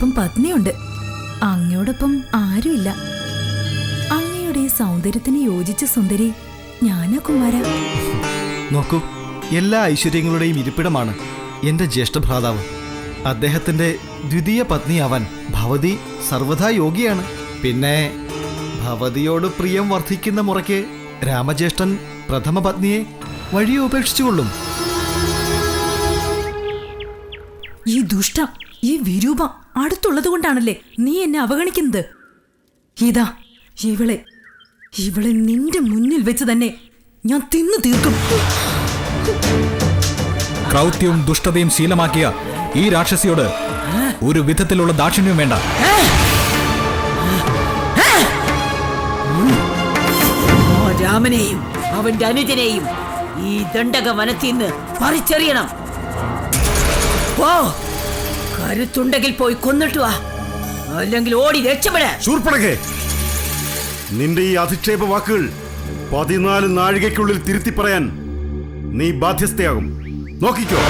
അങ്ങയോടൊപ്പം പത്നിയുണ്ട്. അങ്ങയോടൊപ്പം ആരുമില്ല. അങ്ങയുടെ സൗന്ദര്യത്തിന് യോജിച്ച സുന്ദരി ഞാനാ കുമാര. നോക്കൂ, എല്ലാ ഐശ്വര്യങ്ങളുടെയും ഇരിപ്പിടമാണ് എന്റെ ജ്യേഷ്ഠഭ്രാതാവ്. അദ്ദേഹത്തിന്റെ ദ്വിതീയ പത്നിയാവാൻ ഭവതി സർവ്വഥാ യോഗ്യയാണ്. പിന്നെ ഭവതിയോട് പ്രിയം വർദ്ധിക്കുന്ന മുറയ്ക്ക് രാമജ്യേഷ്ഠൻ പ്രഥമ പത്നിയെ വഴിയെ ഉപേക്ഷിച്ചുകൊള്ളും. ഈ ദുഷ്ട, ഈ വിരൂപ അടുത്തുള്ളത് കൊണ്ടാണല്ലേ നീ എന്നെ അവഗണിക്കുന്നത്? ഇതാ ഇവളെ നിന്റെ മുന്നിൽ വെച്ച് തന്നെ ഞാൻ തിന്നു തീർക്കും. ക്രൗത്യവും ദുഷ്ടതയും ശീലമാക്കിയ ഈ രാക്ഷസിയോട് ഒരു വിധത്തിലുള്ള ദാക്ഷിണ്യവും വേണ്ട. രാമനെയും അവന്റെ അനുജനെയും ഈ ദണ്ഡക വനത്തിൽ നിന്ന് പറിച്ചെറിയണം. ഓ, കരുത്തുണ്ടെങ്കിൽ പോയി കൊന്നിട്ടു വാ, അല്ലെങ്കിൽ ഓടി രക്ഷപ്പെടാ. ശൂർപ്പണഖേ, നിന്റെ ഈ അധിക്ഷേപ വാക്കുകൾ 14 നാഴികയ്ക്കുള്ളിൽ തിരുത്തി പറയാൻ നീ ബാധ്യസ്ഥയാകും. നോക്കിക്കോ.